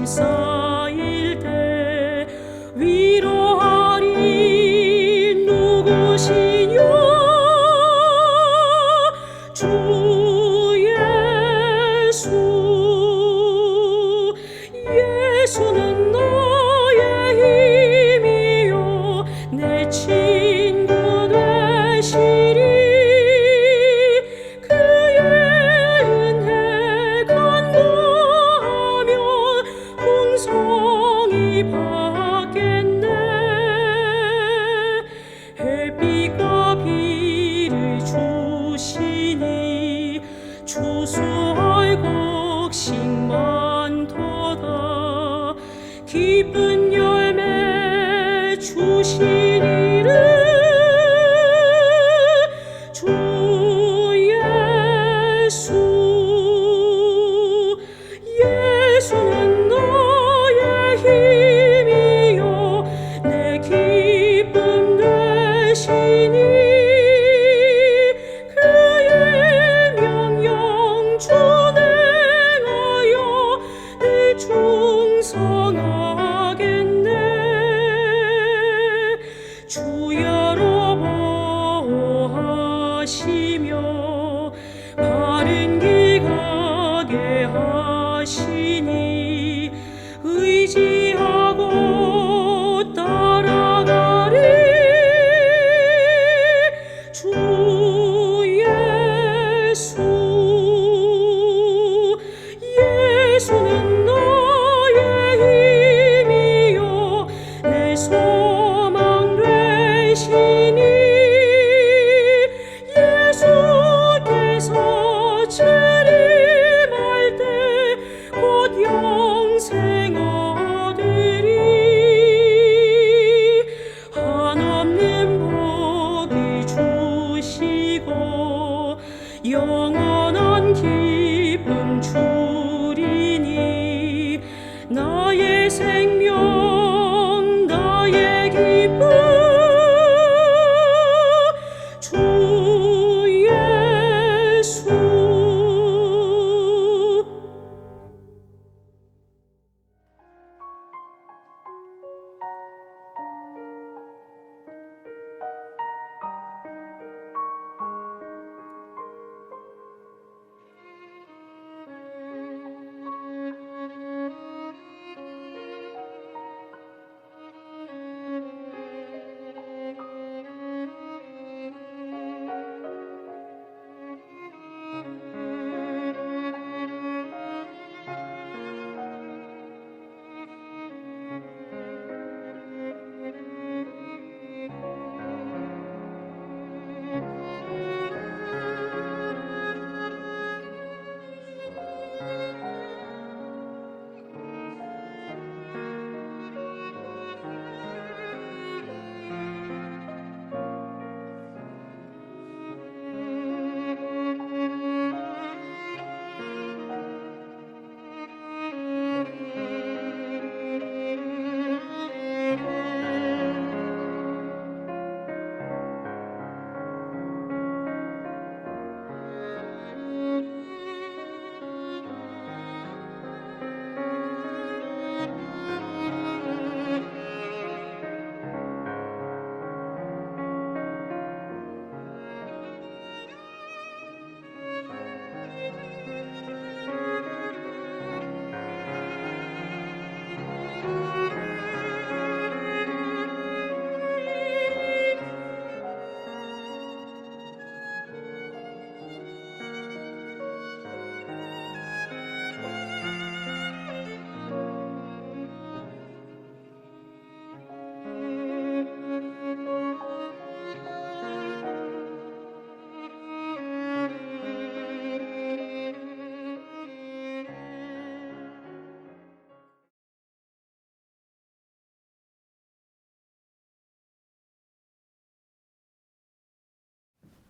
쌓일 때 위로하리 누구시뇨 주 예수. 예수는 나의 힘이요 내 친구 되시리. 그의 은혜 간구하며 풍성히 받겠네. 햇빛과 비를 주시니 추수할 곡식 많도다. 기쁜 열매 주시리를 주 예수. 예수는 나의 힘이요 내 기쁨 되시니. 그의 명령 준행하여 늘 충성하겠네. 주여로 보호하시며 바른 길 가게 하시니 의지하고 따라가리. 주 예수. 예수는 나의 힘이요 내 소망 되시니. 예수께서 재림할 때 곧 영생 얻으리. 한없는 복이 주시고 영원한 기쁨 주리니. 나의 생명 나의 기쁨 주 예수.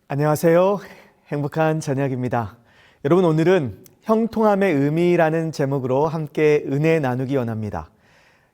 안녕하세요. 행복한 저녁입니다. 여러분, 오늘은 형통함의 의미라는 제목으로 함께 은혜 나누기 원합니다.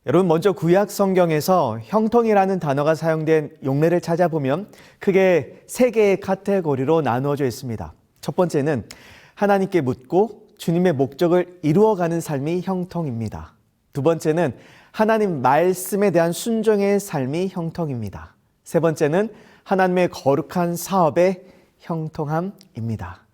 여러분, 먼저 구약 성경에서 형통이라는 단어가 사용된 용례를 찾아보면 크게 세 개의 카테고리로 나누어져 있습니다. 첫 번째는 하나님께 묻고 주님의 목적을 이루어가는 삶이 형통입니다. 두 번째는 하나님 말씀에 대한 순종의 삶이 형통입니다. 세 번째는 하나님의 거룩한 사업의 형통함입니다.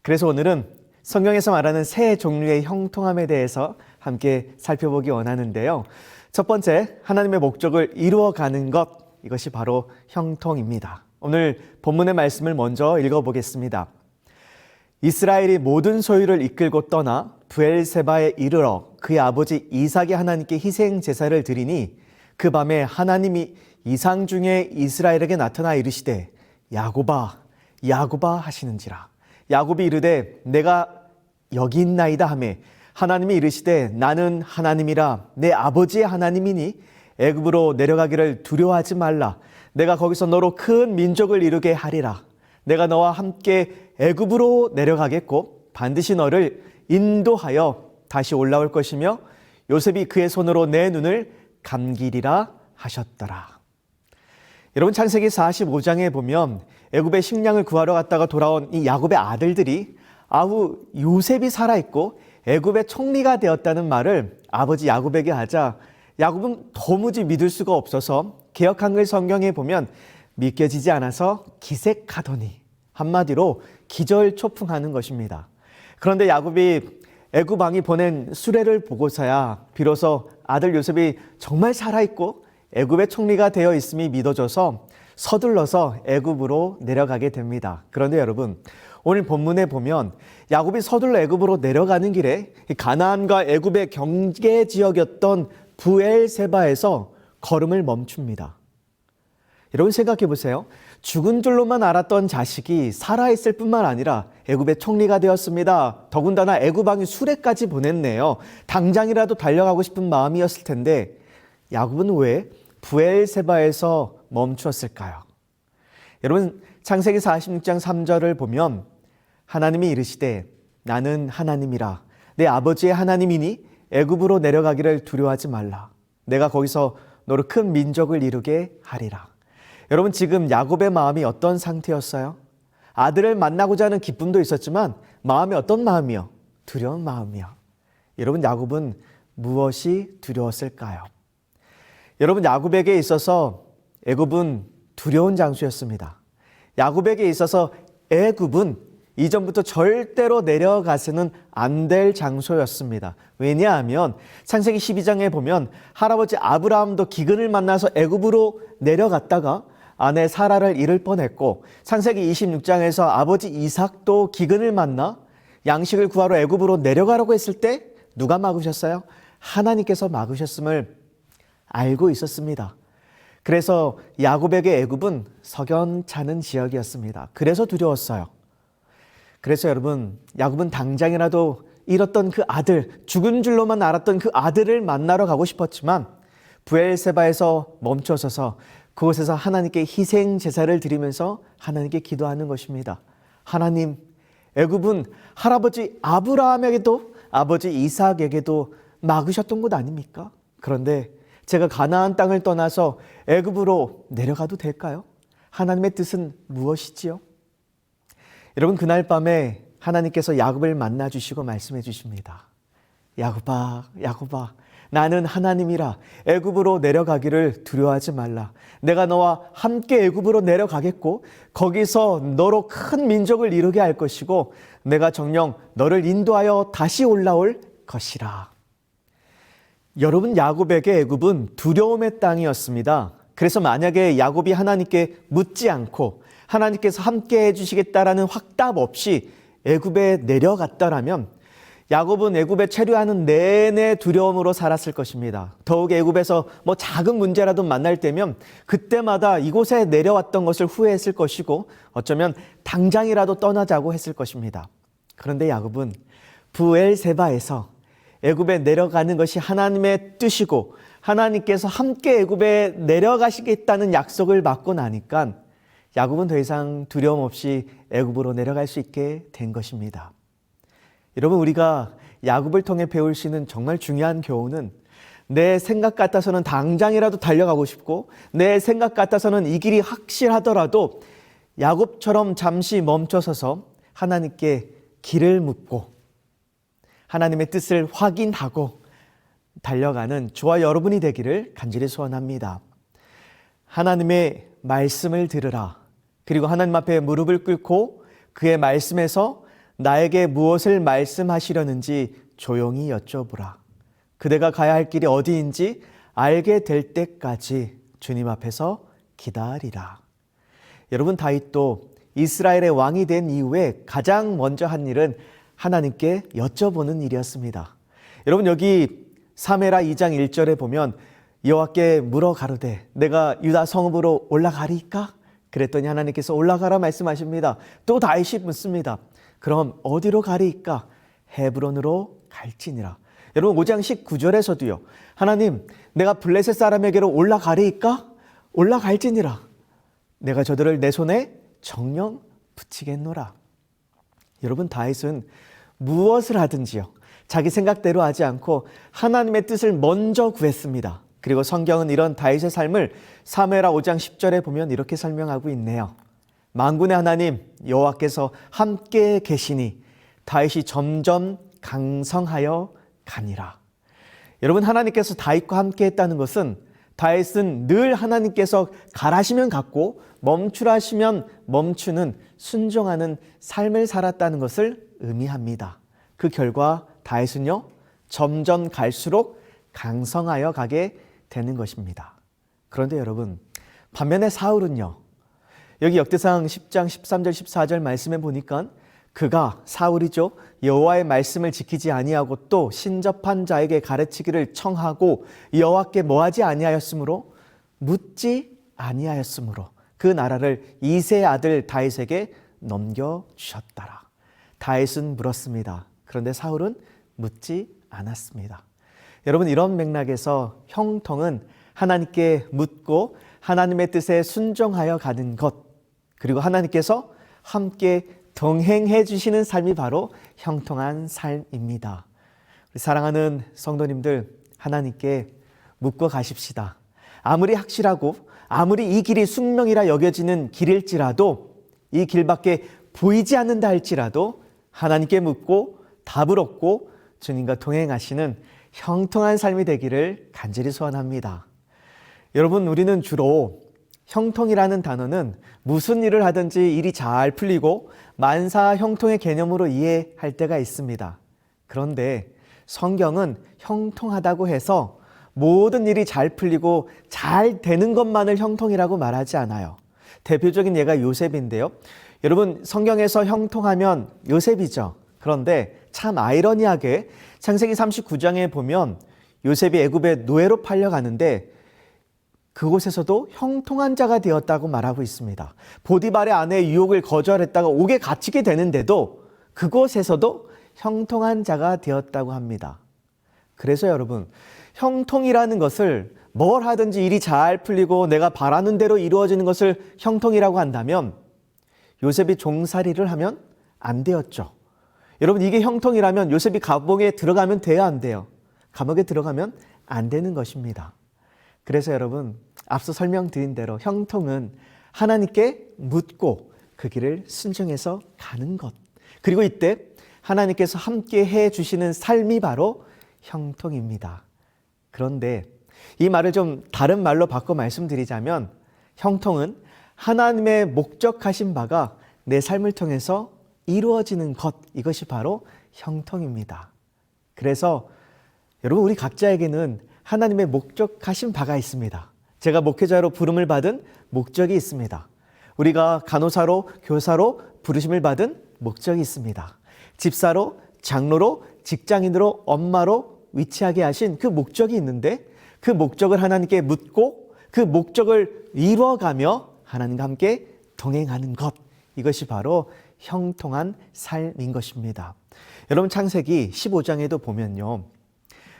그래서 오늘은 성경에서 말하는 세 종류의 형통함에 대해서 함께 살펴보기 원하는데요. 첫 번째, 하나님의 목적을 이루어가는 것, 이것이 바로 형통입니다. 오늘 본문의 말씀을 먼저 읽어보겠습니다. 이스라엘이 모든 소유를 이끌고 떠나 브엘세바에 이르러 그의 아버지 이삭이 하나님께 희생 제사를 드리니 그 밤에 하나님이 이상 중에 이스라엘에게 나타나 이르시되 야곱아 야곱아 하시는지라. 야곱이 이르되 내가 여기 있나이다 하매 하나님이 이르시되 나는 하나님이라 내 아버지의 하나님이니 애굽으로 내려가기를 두려워하지 말라. 내가 거기서 너로 큰 민족을 이루게 하리라. 내가 너와 함께 애굽으로 내려가겠고 반드시 너를 인도하여 다시 올라올 것이며 요셉이 그의 손으로 내 눈을 감기리라 하셨더라. 여러분, 창세기 45장에 보면 애굽의 식량을 구하러 갔다가 돌아온 이 야곱의 아들들이 아우 요셉이 살아있고 애굽의 총리가 되었다는 말을 아버지 야곱에게 하자 야곱은 도무지 믿을 수가 없어서 개역 한글 성경에 보면 믿겨지지 않아서 기색하더니, 한마디로 기절초풍하는 것입니다. 그런데 야곱이 애굽 왕이 보낸 수레를 보고서야 비로소 아들 요셉이 정말 살아있고 애굽의 총리가 되어 있음이 믿어져서 서둘러서 애굽으로 내려가게 됩니다. 그런데 여러분, 오늘 본문에 보면 야곱이 서둘러 애굽으로 내려가는 길에 가나안과 애굽의 경계 지역이었던 브엘세바에서 걸음을 멈춥니다. 여러분, 생각해 보세요. 죽은 줄로만 알았던 자식이 살아있을 뿐만 아니라 애굽의 총리가 되었습니다. 더군다나 애굽 왕이 수레까지 보냈네요. 당장이라도 달려가고 싶은 마음이었을 텐데 야곱은 왜 브엘세바에서 멈추었을까요? 여러분, 창세기 46장 3절을 보면 하나님이 이르시되 나는 하나님이라 내 아버지의 하나님이니 애굽으로 내려가기를 두려워하지 말라. 내가 거기서 너로 큰 민족을 이루게 하리라. 여러분, 지금 야곱의 마음이 어떤 상태였어요? 아들을 만나고자 하는 기쁨도 있었지만 마음이 어떤 마음이요? 두려운 마음이요. 여러분, 야곱은 무엇이 두려웠을까요? 여러분, 야곱에게 있어서 애굽은 두려운 장소였습니다. 야곱에게 있어서 애굽은 이전부터 절대로 내려가서는 안 될 장소였습니다. 왜냐하면 창세기 12장에 보면 할아버지 아브라함도 기근을 만나서 애굽으로 내려갔다가 아내 사라를 잃을 뻔했고, 창세기 26장에서 아버지 이삭도 기근을 만나 양식을 구하러 애굽으로 내려가려고 했을 때 누가 막으셨어요? 하나님께서 막으셨음을 알고 있었습니다. 그래서 야곱에게 애굽은 석연찮은 지역이었습니다. 그래서 두려웠어요. 그래서 여러분, 야곱은 당장이라도 잃었던 그 아들, 죽은 줄로만 알았던 그 아들을 만나러 가고 싶었지만 브엘세바에서 멈춰서서 그곳에서 하나님께 희생 제사를 드리면서 하나님께 기도하는 것입니다. 하나님, 애굽은 할아버지 아브라함에게도 아버지 이삭에게도 막으셨던 곳 아닙니까? 그런데 제가 가나안 땅을 떠나서 애굽으로 내려가도 될까요? 하나님의 뜻은 무엇이지요? 여러분, 그날 밤에 하나님께서 야곱을 만나 주시고 말씀해 주십니다. 야곱아, 야곱아, 나는 하나님이라 애굽으로 내려가기를 두려워하지 말라. 내가 너와 함께 애굽으로 내려가겠고 거기서 너로 큰 민족을 이루게 할 것이고 내가 정녕 너를 인도하여 다시 올라올 것이라. 여러분, 야곱에게 애굽은 두려움의 땅이었습니다. 그래서 만약에 야곱이 하나님께 묻지 않고 하나님께서 함께 해주시겠다라는 확답 없이 애굽에 내려갔더라면 야곱은 애굽에 체류하는 내내 두려움으로 살았을 것입니다. 더욱 애굽에서 작은 문제라도 만날 때면 그때마다 이곳에 내려왔던 것을 후회했을 것이고 어쩌면 당장이라도 떠나자고 했을 것입니다. 그런데 야곱은 브엘세바에서 애굽에 내려가는 것이 하나님의 뜻이고 하나님께서 함께 애굽에 내려가시겠다는 약속을 받고 나니까 야곱은 더 이상 두려움 없이 애굽으로 내려갈 수 있게 된 것입니다. 여러분, 우리가 야곱을 통해 배울 수 있는 정말 중요한 교훈은 내 생각 같아서는 당장이라도 달려가고 싶고 내 생각 같아서는 이 길이 확실하더라도 야곱처럼 잠시 멈춰서서 하나님께 길을 묻고 하나님의 뜻을 확인하고 달려가는 저와 여러분이 되기를 간절히 소원합니다. 하나님의 말씀을 들으라. 그리고 하나님 앞에 무릎을 꿇고 그의 말씀에서 나에게 무엇을 말씀하시려는지 조용히 여쭤보라. 그대가 가야 할 길이 어디인지 알게 될 때까지 주님 앞에서 기다리라. 여러분, 다윗도 이스라엘의 왕이 된 이후에 가장 먼저 한 일은 하나님께 여쭤보는 일이었습니다. 여러분, 여기 사무엘하 2장 1절에 보면 여호와께 물어 가로되 내가 유다 성읍으로 올라가리까? 그랬더니 하나님께서 올라가라 말씀하십니다. 또 다윗이 묻습니다. 그럼 어디로 가리까? 헤브론으로 갈지니라. 여러분, 5장 19절에서도요. 하나님, 내가 블레셋 사람에게로 올라가리까? 올라갈지니라. 내가 저들을 내 손에 정령 붙이겠노라. 여러분, 다윗은 무엇을 하든지요, 자기 생각대로 하지 않고 하나님의 뜻을 먼저 구했습니다. 그리고 성경은 이런 다윗의 삶을 사무엘하 5장 10절에 보면 이렇게 설명하고 있네요. 만군의 하나님 여호와께서 함께 계시니 다윗이 점점 강성하여 가니라. 여러분, 하나님께서 다윗과 함께 했다는 것은 다윗은 늘 하나님께서 가라시면 갔고 멈추라 하시면 멈추는 순종하는 삶을 살았다는 것을 의미합니다. 그 결과 다윗은요, 점점 갈수록 강성하여 가게 되는 것입니다. 그런데 여러분, 반면에 사울은요, 여기 역대상 10장 13절 14절 말씀에 보니까 그가, 사울이죠, 여호와의 말씀을 지키지 아니하고 또 신접한 자에게 가르치기를 청하고 여호와께 뭐하지 아니하였으므로, 묻지 아니하였으므로 그 나라를 이새의 아들 다윗에게 넘겨주셨더라. 다윗은 물었습니다. 그런데 사울은 묻지 않았습니다. 여러분, 이런 맥락에서 형통은 하나님께 묻고 하나님의 뜻에 순종하여 가는 것, 그리고 하나님께서 함께 동행해 주시는 삶이 바로 형통한 삶입니다. 우리 사랑하는 성도님들, 하나님께 묻고 가십시다. 아무리 확실하고 아무리 이 길이 숙명이라 여겨지는 길일지라도, 이 길밖에 보이지 않는다 할지라도 하나님께 묻고 답을 얻고 주님과 동행하시는 형통한 삶이 되기를 간절히 소원합니다. 여러분, 우리는 주로 형통이라는 단어는 무슨 일을 하든지 일이 잘 풀리고 만사 형통의 개념으로 이해할 때가 있습니다. 그런데 성경은 형통하다고 해서 모든 일이 잘 풀리고 잘 되는 것만을 형통이라고 말하지 않아요. 대표적인 예가 요셉인데요. 여러분, 성경에서 형통하면 요셉이죠. 그런데 참 아이러니하게 창세기 39장에 보면 요셉이 애굽의 노예로 팔려가는데 그곳에서도 형통한 자가 되었다고 말하고 있습니다. 보디발의 아내의 유혹을 거절했다가 옥에 갇히게 되는데도 그곳에서도 형통한 자가 되었다고 합니다. 그래서 여러분, 형통이라는 것을 뭘 하든지 일이 잘 풀리고 내가 바라는 대로 이루어지는 것을 형통이라고 한다면 요셉이 종살이를 하면 안 되었죠. 여러분, 이게 형통이라면 요셉이 감옥에 들어가면 돼야 안 돼요? 감옥에 들어가면 안 되는 것입니다. 그래서 여러분, 앞서 설명드린 대로 형통은 하나님께 묻고 그 길을 순종해서 가는 것, 그리고 이때 하나님께서 함께 해 주시는 삶이 바로 형통입니다. 그런데 이 말을 좀 다른 말로 바꿔 말씀드리자면 형통은 하나님의 목적하신 바가 내 삶을 통해서 이루어지는 것, 이것이 바로 형통입니다. 그래서 여러분, 우리 각자에게는 하나님의 목적하신 바가 있습니다. 제가 목회자로 부름을 받은 목적이 있습니다. 우리가 간호사로, 교사로 부르심을 받은 목적이 있습니다. 집사로, 장로로, 직장인으로, 엄마로 위치하게 하신 그 목적이 있는데 그 목적을 하나님께 묻고 그 목적을 이루어가며 하나님과 함께 동행하는 것, 이것이 바로 형통한 삶인 것입니다. 여러분, 창세기 15장에도 보면요,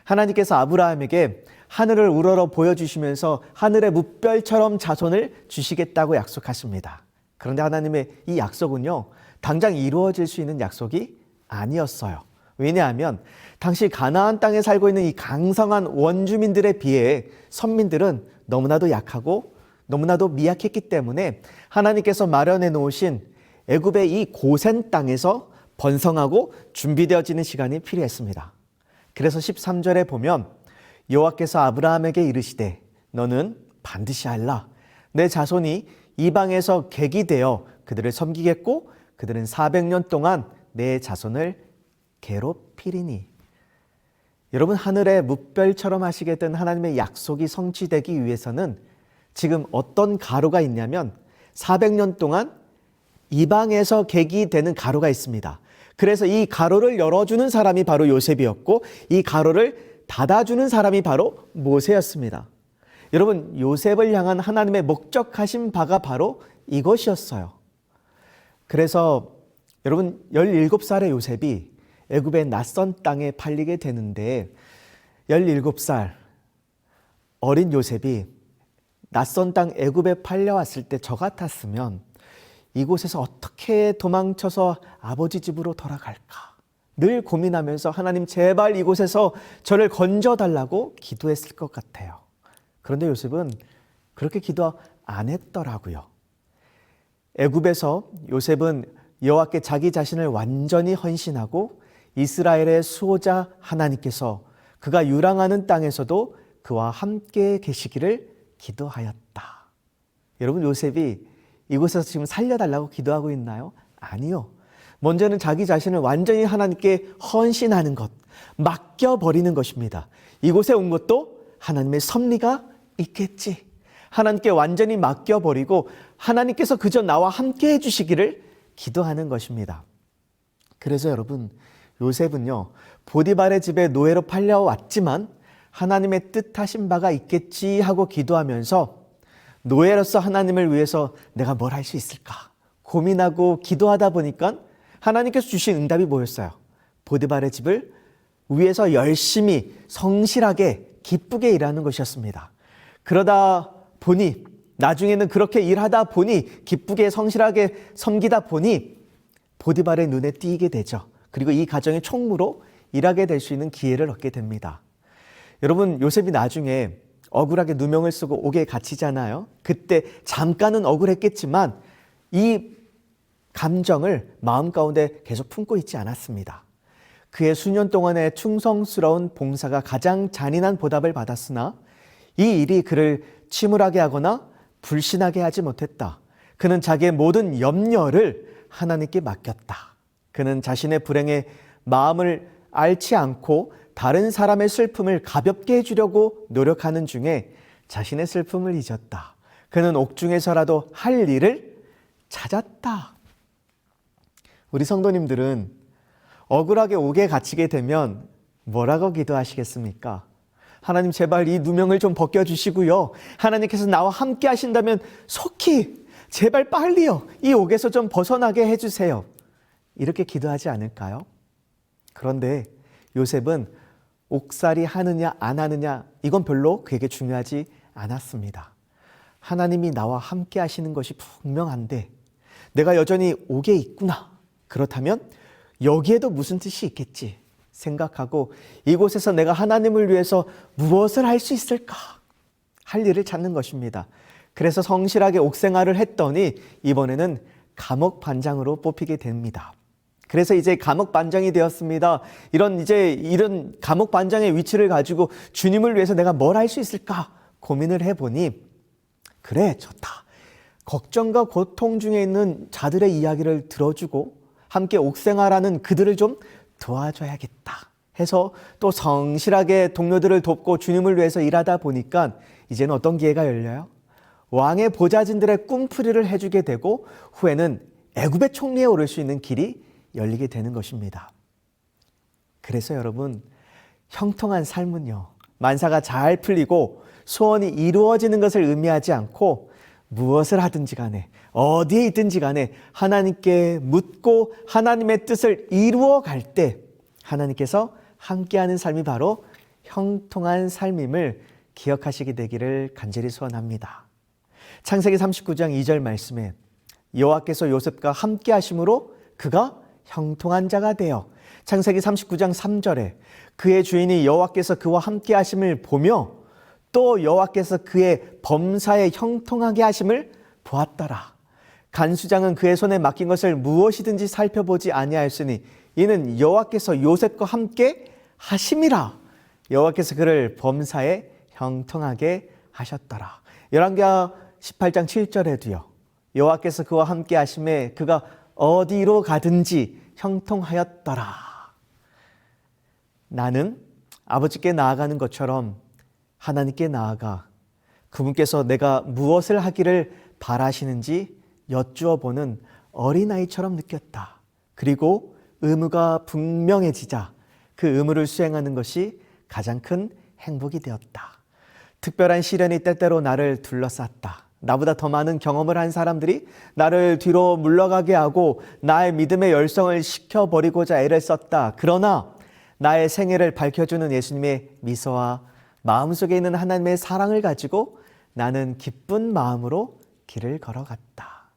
하나님께서 아브라함에게 하늘을 우러러 보여주시면서 하늘의 무별처럼 자손을 주시겠다고 약속하십니다. 그런데 하나님의 이 약속은요, 당장 이루어질 수 있는 약속이 아니었어요. 왜냐하면 당시 가나안 땅에 살고 있는 이 강성한 원주민들에 비해 선민들은 너무나도 약하고 너무나도 미약했기 때문에 하나님께서 마련해 놓으신 애굽의 이 고센 땅에서 번성하고 준비되어지는 시간이 필요했습니다. 그래서 13절에 보면 여호와께서 아브라함에게 이르시되 너는 반드시 알라. 내 자손이 이방에서 객이 되어 그들을 섬기겠고 그들은 400년 동안 내 자손을 괴롭히리니. 여러분, 하늘의 뭇별처럼 하시게 된 하나님의 약속이 성취되기 위해서는 지금 어떤 가로가 있냐면 400년 동안 이방에서 객이 되는 가로가 있습니다. 그래서 이 가로를 열어주는 사람이 바로 요셉이었고 이 가로를 닫아주는 사람이 바로 모세였습니다. 여러분, 요셉을 향한 하나님의 목적하신 바가 바로 이것이었어요. 그래서 여러분, 17살의 요셉이 애굽의 낯선 땅에 팔리게 되는데 17살 어린 요셉이 낯선 땅 애굽에 팔려왔을 때 저 같았으면 이곳에서 어떻게 도망쳐서 아버지 집으로 돌아갈까 늘 고민하면서 하나님 제발 이곳에서 저를 건져달라고 기도했을 것 같아요. 그런데 요셉은 그렇게 기도 안 했더라고요. 애굽에서 요셉은 여호와께 자기 자신을 완전히 헌신하고 이스라엘의 수호자 하나님께서 그가 유랑하는 땅에서도 그와 함께 계시기를 기도하였다. 여러분, 요셉이 이곳에서 지금 살려달라고 기도하고 있나요? 아니요. 먼저는 자기 자신을 완전히 하나님께 헌신하는 것, 맡겨버리는 것입니다. 이곳에 온 것도 하나님의 섭리가 있겠지. 하나님께 완전히 맡겨버리고 하나님께서 그저 나와 함께 해주시기를 기도하는 것입니다. 그래서 여러분, 요셉은요, 보디발의 집에 노예로 팔려왔지만 하나님의 뜻하신 바가 있겠지 하고 기도하면서 노예로서 하나님을 위해서 내가 뭘 할 수 있을까 고민하고 기도하다 보니까 하나님께서 주신 응답이 뭐였어요? 보디발의 집을 위해서 열심히 성실하게 기쁘게 일하는 것이었습니다. 그러다 보니 나중에는 그렇게 일하다 보니 기쁘게 성실하게 섬기다 보니 보디발의 눈에 띄게 되죠. 그리고 이 가정의 총무로 일하게 될 수 있는 기회를 얻게 됩니다. 여러분, 요셉이 나중에 억울하게 누명을 쓰고 옥에 갇히잖아요. 그때 잠깐은 억울했겠지만 이 감정을 마음 가운데 계속 품고 있지 않았습니다. 그의 수년 동안의 충성스러운 봉사가 가장 잔인한 보답을 받았으나 이 일이 그를 침울하게 하거나 불신하게 하지 못했다. 그는 자기의 모든 염려를 하나님께 맡겼다. 그는 자신의 불행에 마음을 앓지 않고 다른 사람의 슬픔을 가볍게 해주려고 노력하는 중에 자신의 슬픔을 잊었다. 그는 옥중에서라도 할 일을 찾았다. 우리 성도님들은 억울하게 옥에 갇히게 되면 뭐라고 기도하시겠습니까? 하나님 제발 이 누명을 좀 벗겨주시고요. 하나님께서 나와 함께 하신다면 속히 제발 빨리요. 이 옥에서 좀 벗어나게 해주세요. 이렇게 기도하지 않을까요? 그런데 요셉은 옥살이 하느냐 안 하느냐 이건 별로 그에게 중요하지 않았습니다. 하나님이 나와 함께 하시는 것이 분명한데 내가 여전히 옥에 있구나. 그렇다면 여기에도 무슨 뜻이 있겠지 생각하고 이곳에서 내가 하나님을 위해서 무엇을 할 수 있을까 할 일을 찾는 것입니다. 그래서 성실하게 옥생활을 했더니 이번에는 감옥 반장으로 뽑히게 됩니다. 그래서 이제 감옥 반장이 되었습니다. 이런 감옥 반장의 위치를 가지고 주님을 위해서 내가 뭘 할 수 있을까 고민을 해보니 그래 좋다. 걱정과 고통 중에 있는 자들의 이야기를 들어주고 함께 옥생활하는 그들을 좀 도와줘야겠다 해서 또 성실하게 동료들을 돕고 주님을 위해서 일하다 보니까 이제는 어떤 기회가 열려요? 왕의 보좌진들의 꿈풀이를 해주게 되고 후에는 애굽의 총리에 오를 수 있는 길이 열리게 되는 것입니다. 그래서 여러분, 형통한 삶은요, 만사가 잘 풀리고 소원이 이루어지는 것을 의미하지 않고 무엇을 하든지 간에 어디에 있든지 간에 하나님께 묻고 하나님의 뜻을 이루어 갈 때 하나님께서 함께하는 삶이 바로 형통한 삶임을 기억하시게 되기를 간절히 소원합니다. 창세기 39장 2절 말씀에 여호와께서 요셉과 함께 하심으로 그가 형통한 자가 되어 창세기 39장 3절에 그의 주인이 여호와께서 그와 함께 하심을 보며 또 여호와께서 그의 범사에 형통하게 하심을 보았더라. 간수장은 그의 손에 맡긴 것을 무엇이든지 살펴보지 아니하였으니 이는 여호와께서 요셉과 함께 하심이라. 여호와께서 그를 범사에 형통하게 하셨더라. 열왕기하 18장 7절에도요. 여호와께서 그와 함께 하심에 그가 어디로 가든지 형통하였더라. 나는 아버지께 나아가는 것처럼 하나님께 나아가 그분께서 내가 무엇을 하기를 바라시는지 여쭈어 보는 어린아이처럼 느꼈다. 그리고 의무가 분명해지자 그 의무를 수행하는 것이 가장 큰 행복이 되었다. 특별한 시련이 때때로 나를 둘러쌌다. 나보다 더 많은 경험을 한 사람들이 나를 뒤로 물러가게 하고 나의 믿음의 열성을 식혀버리고자 애를 썼다. 그러나 나의 생애를 밝혀주는 예수님의 미소와 마음속에 있는 하나님의 사랑을 가지고 나는 기쁜 마음으로 길을 걸어갔다.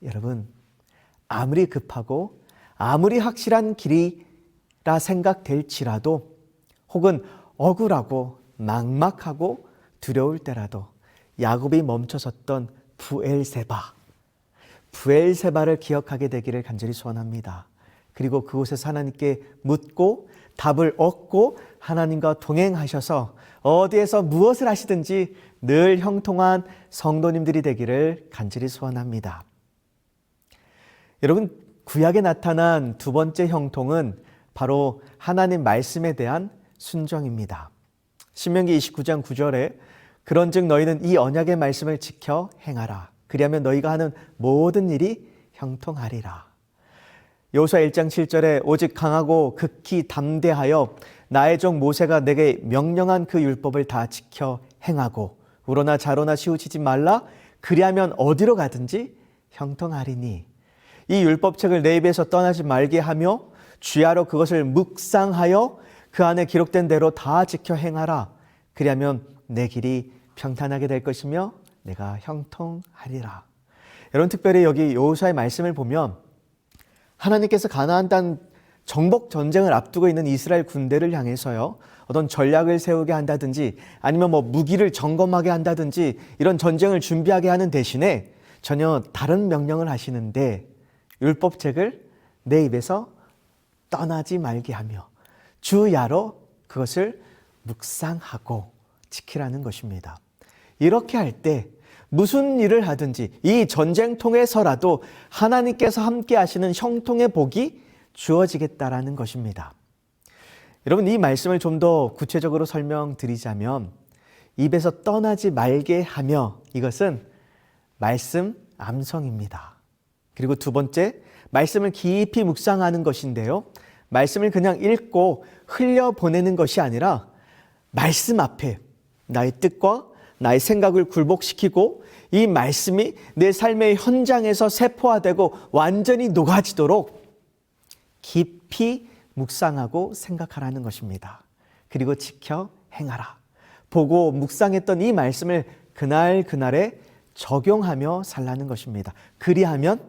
여러분, 아무리 급하고 아무리 확실한 길이라 생각될지라도 혹은 억울하고 막막하고 두려울 때라도 야곱이 멈춰섰던 부엘세바를 기억하게 되기를 간절히 소원합니다. 그리고 그곳에서 하나님께 묻고 답을 얻고 하나님과 동행하셔서 어디에서 무엇을 하시든지 늘 형통한 성도님들이 되기를 간절히 소원합니다. 여러분, 구약에 나타난 두 번째 형통은 바로 하나님 말씀에 대한 순종입니다. 신명기 29장 9절에 그런즉 너희는 이 언약의 말씀을 지켜 행하라. 그리하면 너희가 하는 모든 일이 형통하리라. 여호수아 1장 7절에 오직 강하고 극히 담대하여 나의 종 모세가 내게 명령한 그 율법을 다 지켜 행하고 우로나 좌로나 치우치지 말라. 그리하면 어디로 가든지 형통하리니. 이 율법책을 내 입에서 떠나지 말게 하며 주야로 그것을 묵상하여 그 안에 기록된 대로 다 지켜 행하라. 그리하면 내 길이 평탄하게 될 것이며 내가 형통하리라. 여러분, 특별히 여기 여호수아의 말씀을 보면 하나님께서 가나안 땅 정복 전쟁을 앞두고 있는 이스라엘 군대를 향해서요, 어떤 전략을 세우게 한다든지 아니면 무기를 점검하게 한다든지 이런 전쟁을 준비하게 하는 대신에 전혀 다른 명령을 하시는데 율법책을 내 입에서 떠나지 말게 하며 주야로 그것을 묵상하고 지키라는 것입니다. 이렇게 할 때 무슨 일을 하든지 이 전쟁통에서라도 하나님께서 함께 하시는 형통의 복이 주어지겠다라는 것입니다. 여러분, 이 말씀을 좀 더 구체적으로 설명드리자면 입에서 떠나지 말게 하며 이것은 말씀 암송입니다. 그리고 두 번째, 말씀을 깊이 묵상하는 것인데요. 말씀을 그냥 읽고 흘려보내는 것이 아니라 말씀 앞에 나의 뜻과 나의 생각을 굴복시키고 이 말씀이 내 삶의 현장에서 세포화되고 완전히 녹아지도록 깊이 묵상하고 생각하라는 것입니다. 그리고 지켜 행하라. 보고 묵상했던 이 말씀을 그날에 적용하며 살라는 것입니다. 그리하면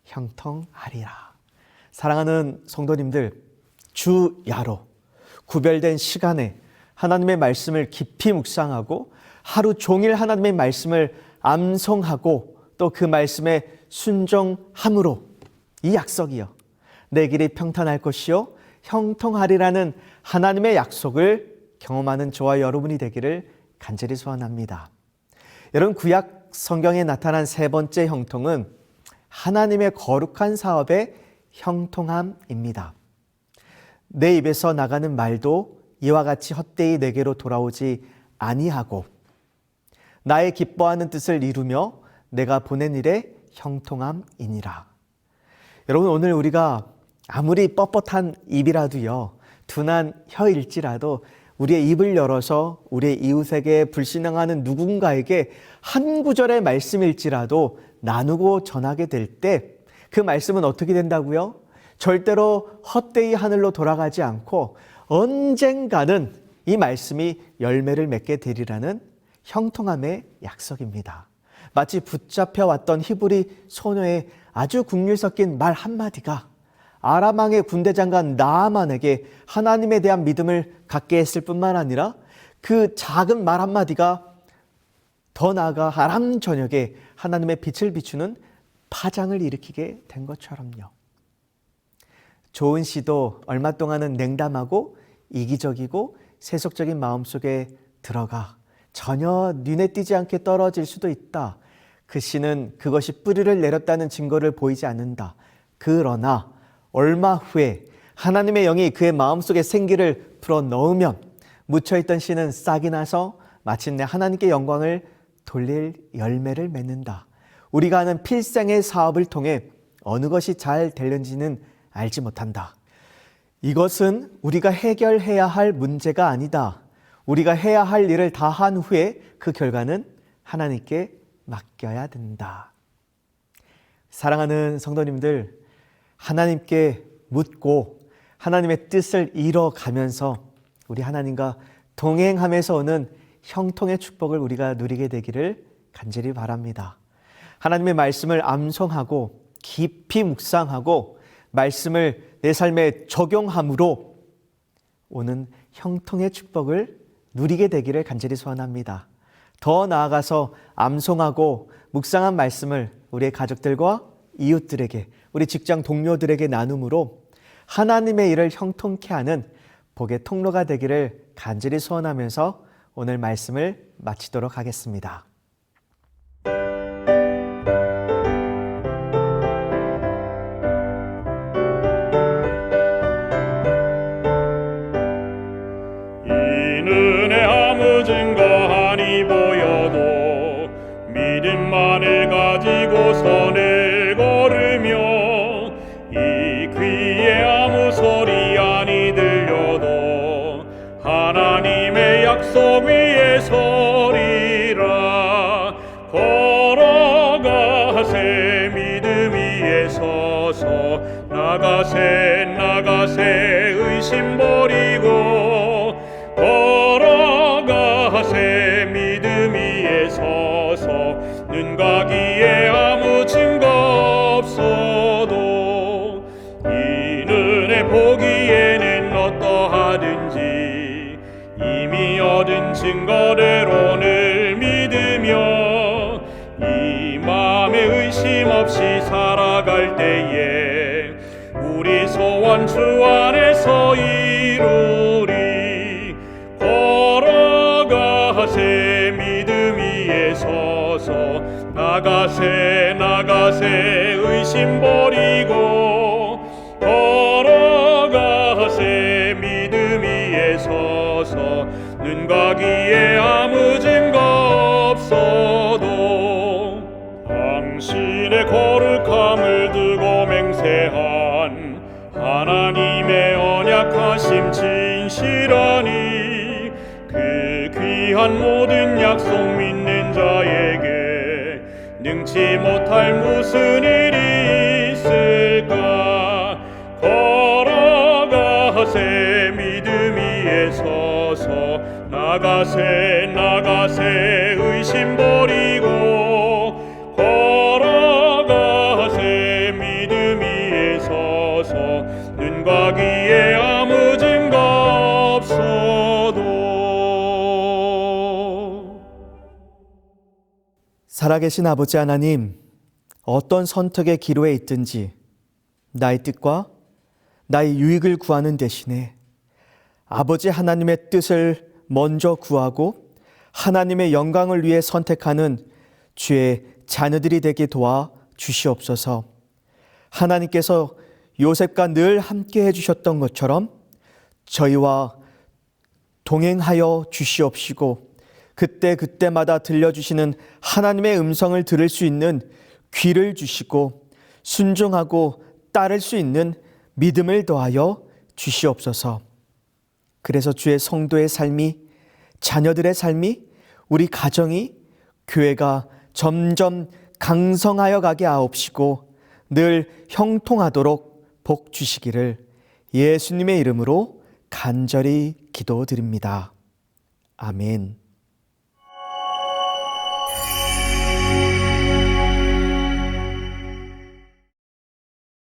형통하리라. 사랑하는 성도님들, 주야로 구별된 시간에 하나님의 말씀을 깊이 묵상하고 하루 종일 하나님의 말씀을 암송하고 또 그 말씀에 순종함으로 이 약속이요, 내 길이 평탄할 것이요 형통하리라는 하나님의 약속을 경험하는 저와 여러분이 되기를 간절히 소원합니다. 여러분, 구약 성경에 나타난 세 번째 형통은 하나님의 거룩한 사업의 형통함입니다. 내 입에서 나가는 말도 이와 같이 헛되이 내게로 돌아오지 아니하고 나의 기뻐하는 뜻을 이루며 내가 보낸 일에 형통함이니라. 여러분, 오늘 우리가 아무리 뻣뻣한 입이라도요, 둔한 혀일지라도 우리의 입을 열어서 우리의 이웃에게 불신앙하는 누군가에게 한 구절의 말씀일지라도 나누고 전하게 될 때 그 말씀은 어떻게 된다고요? 절대로 헛되이 하늘로 돌아가지 않고 언젠가는 이 말씀이 열매를 맺게 되리라는 형통함의 약속입니다. 마치 붙잡혀 왔던 히브리 소녀의 아주 국률 섞인 말 한마디가 아람 왕의 군대 장관 나아만에게 하나님에 대한 믿음을 갖게 했을 뿐만 아니라 그 작은 말 한마디가 더 나아가 아람 전역에 하나님의 빛을 비추는 파장을 일으키게 된 것처럼요. 조은 씨도 얼마 동안은 냉담하고 이기적이고 세속적인 마음 속에 들어가 전혀 눈에 띄지 않게 떨어질 수도 있다. 그 씨는 그것이 뿌리를 내렸다는 증거를 보이지 않는다. 그러나 얼마 후에 하나님의 영이 그의 마음속에 생기를 불어넣으면 묻혀있던 씨는 싹이 나서 마침내 하나님께 영광을 돌릴 열매를 맺는다. 우리가 하는 필생의 사업을 통해 어느 것이 잘 되는지는 알지 못한다. 이것은 우리가 해결해야 할 문제가 아니다. 우리가 해야 할 일을 다 한 후에 그 결과는 하나님께 맡겨야 된다. 사랑하는 성도님들, 하나님께 묻고 하나님의 뜻을 이뤄가면서 우리 하나님과 동행하면서 오는 형통의 축복을 우리가 누리게 되기를 간절히 바랍니다. 하나님의 말씀을 암송하고 깊이 묵상하고 말씀을 내 삶에 적용함으로 오는 형통의 축복을 누리게 되기를 간절히 소원합니다. 더 나아가서 암송하고 묵상한 말씀을 우리의 가족들과 이웃들에게, 우리 직장 동료들에게 나눔으로 하나님의 일을 형통케 하는 복의 통로가 되기를 간절히 소원하면서 오늘 말씀을 마치도록 하겠습니다. 이는 아무 증거하니 보여도 믿음만을 가지고 선을 걸으며 이 귀에 아무 소리 아니 들려도 하나님의 약속 위에 서리라. 걸어가세 믿음 위에 서서 나가세 의심 버리고 걸어가세 믿음 위에 서서 눈 가기에 아무 증거 없어도 이 눈에 보기에는 어떠하든지 이미 얻은 증거대로 늘 믿으며 이 마음에 의심 없이 살아갈 때에 우리 소원 주 안에서 이루리. 걸어가세 믿음 위에 서서 나가세 의심 버리고 걸어가세 믿음 위에 서서 눈 가기에 아무 증거 없어도 당신의 거룩함을 두고 맹세한 하나님의 언약하심 진실하니 그 귀한 모든 약속 믿는 자에게 능치 못할 무슨 일이 있을까. 걸어가세 믿음 위에 서서 나가세 의심 버리고 걸어가세 믿음 위에 서서 눈 가기에 아무 증거 없어도. 살아계신 아버지 하나님, 어떤 선택의 기로에 있든지 나의 뜻과 나의 유익을 구하는 대신에 아버지 하나님의 뜻을 먼저 구하고 하나님의 영광을 위해 선택하는 주의 자녀들이 되게 도와 주시옵소서. 하나님께서 요셉과 늘 함께 해주셨던 것처럼 저희와 동행하여 주시옵시고 그때마다 들려주시는 하나님의 음성을 들을 수 있는 귀를 주시고 순종하고 따를 수 있는 믿음을 더하여 주시옵소서. 그래서 주의 성도의 삶이, 자녀들의 삶이, 우리 가정이, 교회가 점점 강성하여 가게 하옵시고 늘 형통하도록 복 주시기를 예수님의 이름으로 간절히 기도드립니다. 아멘.